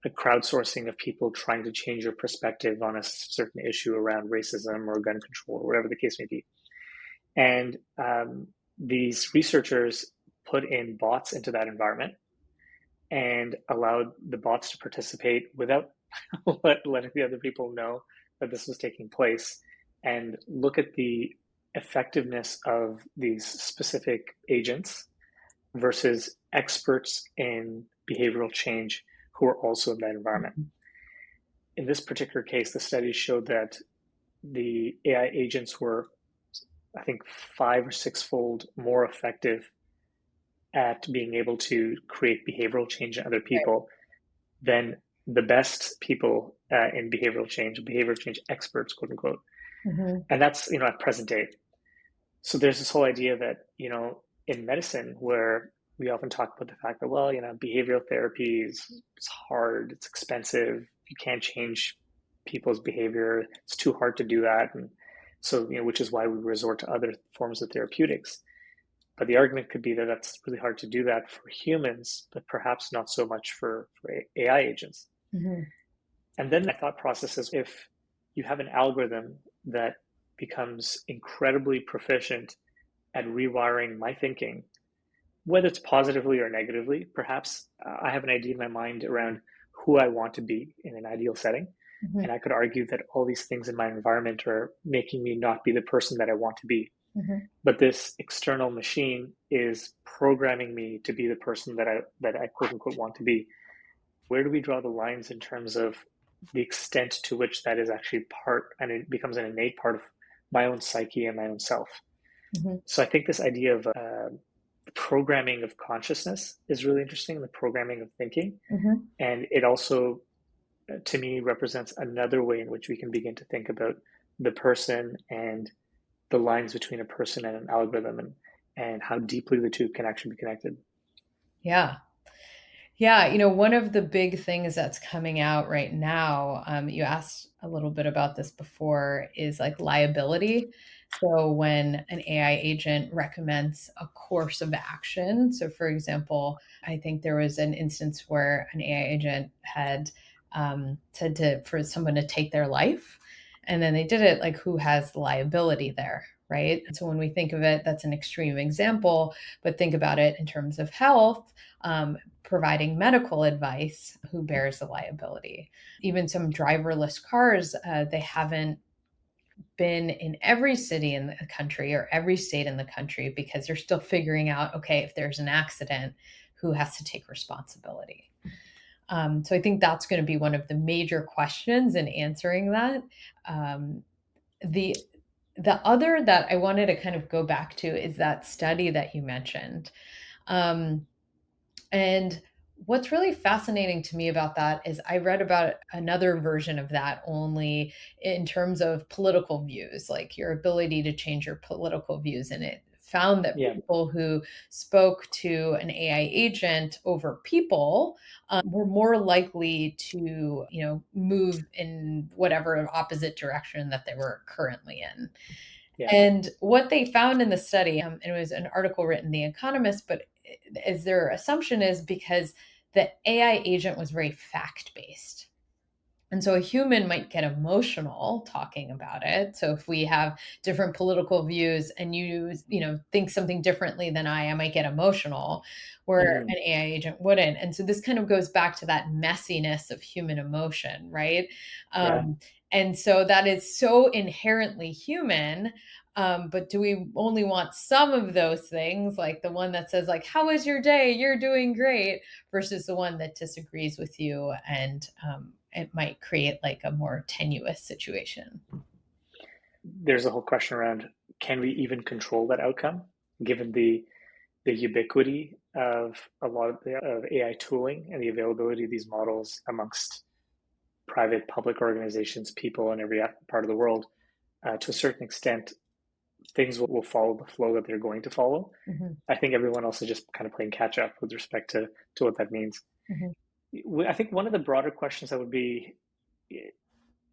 crowdsourcing of people trying to change your perspective on a certain issue around racism or gun control or whatever the case may be. And these researchers put in bots into that environment and allowed the bots to participate without letting the other people know that this was taking place, and look at the effectiveness of these specific agents versus experts in behavioral change who are also in that environment. In this particular case, the study showed that the AI agents were, I think, 5 or 6-fold more effective at being able to create behavioral change in other people than the best people in behavioral change experts, quote unquote. And that's, at present day. So there's this whole idea that, in medicine, where we often talk about the fact that, well, behavioral therapy is hard, it's expensive, you can't change people's behavior, it's too hard to do that. And so, which is why we resort to other forms of therapeutics. But the argument could be that that's really hard to do that for humans, but perhaps not so much for AI agents. And then my thought process is, if you have an algorithm that becomes incredibly proficient at rewiring my thinking, whether it's positively or negatively, perhaps I have an idea in my mind around who I want to be in an ideal setting. And I could argue that all these things in my environment are making me not be the person that I want to be. But this external machine is programming me to be the person that I quote unquote want to be. Where do we draw the lines in terms of the extent to which that is actually part, and it becomes an innate part of my own psyche and my own self? So I think this idea of the programming of consciousness is really interesting, the programming of thinking. And it also, to me, represents another way in which we can begin to think about the person and the lines between a person and an algorithm, and how deeply the two can actually be connected. Yeah. Yeah, one of the big things that's coming out right now, you asked a little bit about this before, is like liability. So when an AI agent recommends a course of action, so for example, I think there was an instance where an AI agent had said for someone to take their life, and then they did it, like, who has liability there, right? And so when we think of it, that's an extreme example, but think about it in terms of health, providing medical advice, who bears the liability? Even some driverless cars, they haven't been in every city in the country or every state in the country, because they're still figuring out, okay, if there's an accident, who has to take responsibility? So I think that's going to be one of the major questions in answering that. The other that I wanted to kind of go back to is that study that you mentioned. And what's really fascinating to me about that is I read about another version of that only in terms of political views, like your ability to change your political views. And it found that Yeah. people who spoke to an AI agent over people were more likely to, move in whatever opposite direction that they were currently in. Yeah. And what they found in the study, and it was an article written in The Economist, but as their assumption is because the AI agent was very fact based. And so a human might get emotional talking about it. So if we have different political views and you think something differently than I might get emotional, where Hmm. an AI agent wouldn't. And so this kind of goes back to that messiness of human emotion, right? Yeah. And so that is so inherently human. But do we only want some of those things, like the one that says, like, how was your day? You're doing great, versus the one that disagrees with you and it might create like a more tenuous situation. There's a whole question around, can we even control that outcome given the ubiquity of a lot of AI tooling and the availability of these models amongst private, public organizations, people in every part of the world? To a certain extent, things will follow the flow that they're going to follow. Mm-hmm. I think everyone else is just kind of playing catch up with respect to what that means. Mm-hmm. I think one of the broader questions that would be,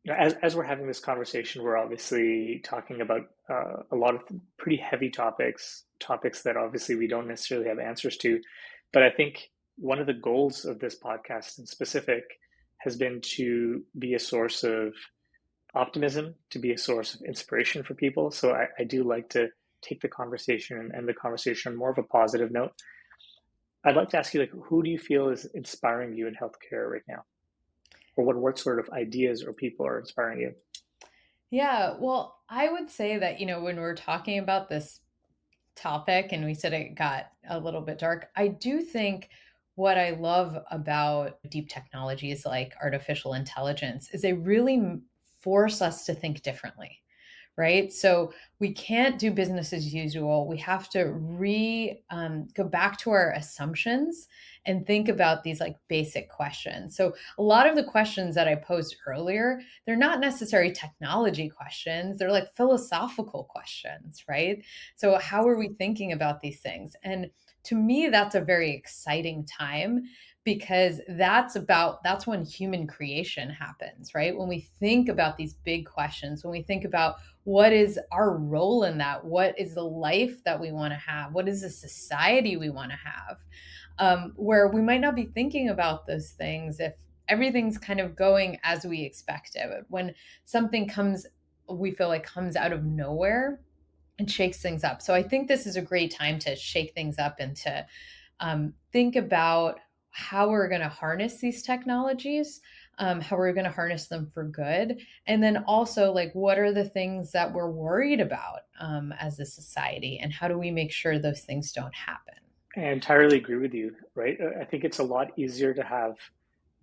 as we're having this conversation, we're obviously talking about a lot of pretty heavy topics that obviously we don't necessarily have answers to. But I think one of the goals of this podcast in specific has been to be a source of optimism, to be a source of inspiration for people. So I do like to take the conversation and the conversation on more of a positive note. I'd like to ask you, like, who do you feel is inspiring you in healthcare right now? Or what sort of ideas or people are inspiring you? Yeah, well, I would say that, when we're talking about this topic and we said it got a little bit dark, I do think what I love about deep technologies like artificial intelligence is they really force us to think differently, right? So we can't do business as usual. We have to go back to our assumptions and think about these like basic questions. So a lot of the questions that I posed earlier, they're not necessarily technology questions. They're like philosophical questions, right? So how are we thinking about these things? And to me, that's a very exciting time because that's when human creation happens, right? When we think about these big questions, when we think about what is our role in that, what is the life that we want to have, what is the society we want to have, where we might not be thinking about those things if everything's kind of going as we expect it. When something comes, we feel like comes out of nowhere and shakes things up. So I think this is a great time to shake things up and to think about how we're going to harness these technologies, how we're going to harness them for good. And then also, like, what are the things that we're worried about as a society? And how do we make sure those things don't happen? I entirely agree with you, right? I think it's a lot easier to have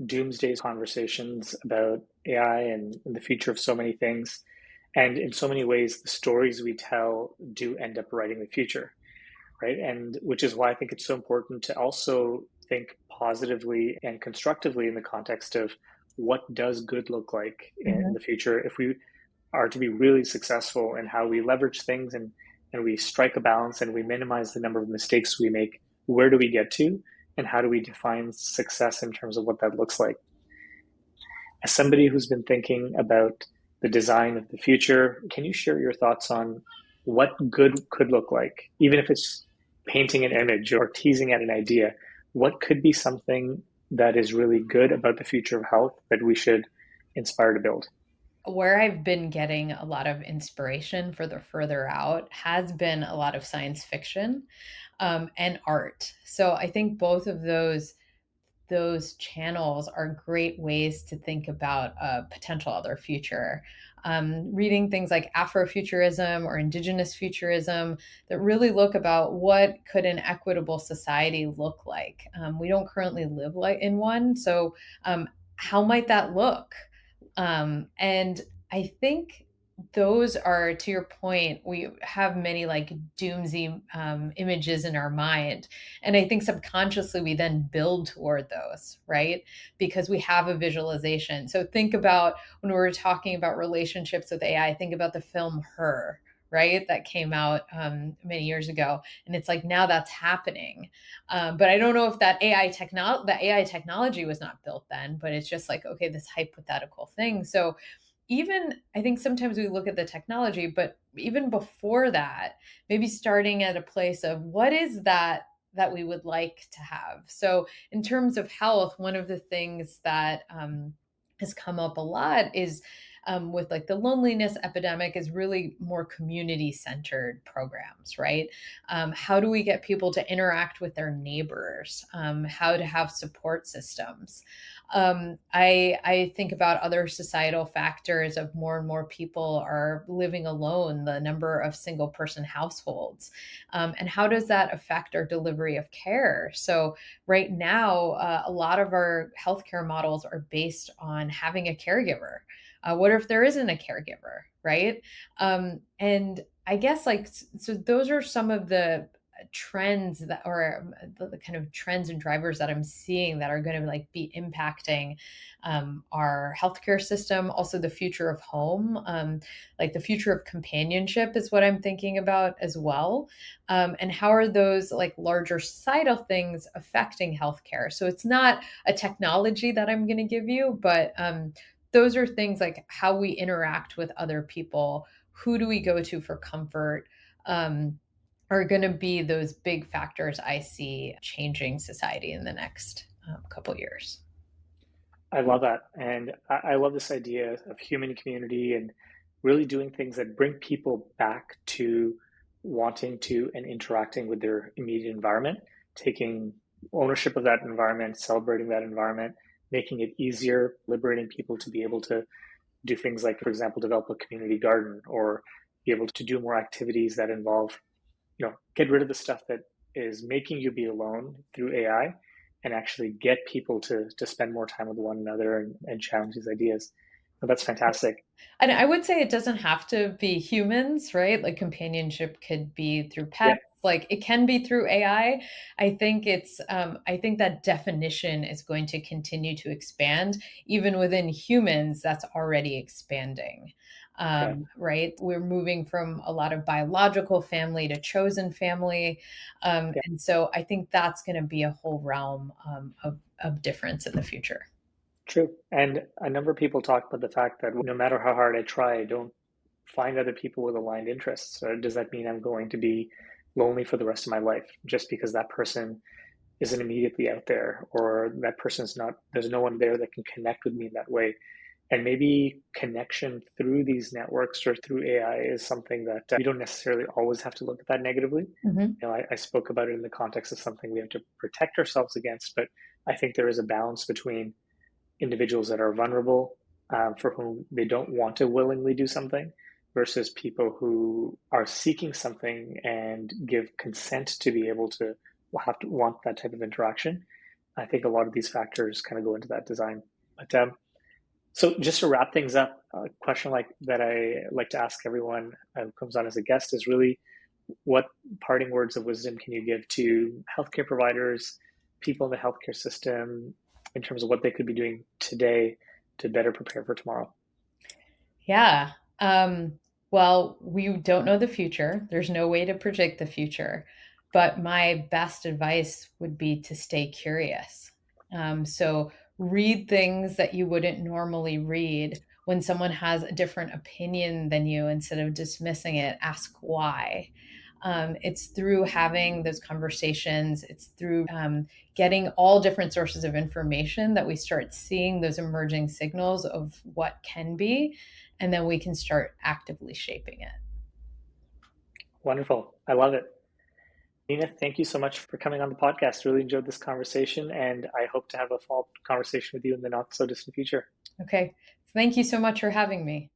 doomsday conversations about AI and the future of so many things. And in so many ways, the stories we tell do end up writing the future, right? And which is why I think it's so important to also think positively and constructively in the context of what does good look like in Mhm. the future if we are to be really successful in how we leverage things and we strike a balance and we minimize the number of mistakes we make. Where do we get to? And how do we define success in terms of what that looks like? As somebody who's been thinking about the design of the future, can you share your thoughts on what good could look like, even if it's painting an image or teasing at an idea? What could be something that is really good about the future of health that we should inspire to build? Where I've been getting a lot of inspiration for the further out has been a lot of science fiction and art. So I think both of those channels are great ways to think about a potential other future. Reading things like Afrofuturism or Indigenous futurism that really look about what could an equitable society look like. We don't currently live like in one, so how might that look? And I think those are, to your point, we have many like doomsday images in our mind. And I think subconsciously we then build toward those, right? Because we have a visualization. So think about when we were talking about relationships with AI, think about the film Her, right? That came out many years ago. And it's like now that's happening. But I don't know if that AI technology was not built then, but it's just like, okay, this hypothetical thing. So even I think sometimes we look at the technology, but even before that, maybe starting at a place of what is that we would like to have. So in terms of health, one of the things that has come up a lot is with like the loneliness epidemic is really more community centered programs, right? How do we get people to interact with their neighbors? How to have support systems? I think about other societal factors of more and more people are living alone, the number of single person households, and how does that affect our delivery of care? So right now, a lot of our healthcare models are based on having a caregiver. What if there isn't a caregiver, right? And I guess like so those are some of the trends that or the kind of trends and drivers that I'm seeing that are going to like be impacting our healthcare system, also the future of home, like the future of companionship is what I'm thinking about as well. And how are those like larger societal things affecting healthcare? So it's not a technology that I'm going to give you, but those are things like how we interact with other people, who do we go to for comfort, are going to be those big factors I see changing society in the next couple years. I love that. And I love this idea of human community and really doing things that bring people back to wanting to and interacting with their immediate environment, taking ownership of that environment, celebrating that environment, making it easier, liberating people to be able to do things like, for example, develop a community garden or be able to do more activities that involve, get rid of the stuff that is making you be alone through AI and actually get people to spend more time with one another and challenge these ideas. So that's fantastic. And I would say it doesn't have to be humans, right? Like companionship could be through Yeah, pets, like it can be through AI. I think that definition is going to continue to expand, even within humans, that's already expanding. okay, Right? We're moving from a lot of biological family to chosen family. yeah, And so I think that's going to be a whole realm of difference in the future. true. And a number of people talk about the fact that no matter how hard I try, I don't find other people with aligned interests. Or does that mean I'm going to be lonely for the rest of my life just because that person isn't immediately out there or that person's not, there's no one there that can connect with me in that way? And maybe connection through these networks or through AI is something that you don't necessarily always have to look at that negatively. Mhm. I spoke about it in the context of something we have to protect ourselves against, but I think there is a balance between individuals that are vulnerable, for whom they don't want to willingly do something, versus people who are seeking something and give consent to be able to have to want that type of interaction. I think a lot of these factors kind of go into that design. But so just to wrap things up, a question like that I like to ask everyone who comes on as a guest is really, what parting words of wisdom can you give to healthcare providers, people in the healthcare system, in terms of what they could be doing today to better prepare for tomorrow? Yeah. Well, we don't know the future. There's no way to predict the future. But my best advice would be to stay curious. So read things that you wouldn't normally read. When someone has a different opinion than you, instead of dismissing it, ask why. It's through having those conversations, it's through getting all different sources of information that we start seeing those emerging signals of what can be, and then we can start actively shaping it. Wonderful. I love it. Nina, thank you so much for coming on the podcast. Really enjoyed this conversation, and I hope to have a follow-up conversation with you in the not so distant future. Okay. Thank you so much for having me.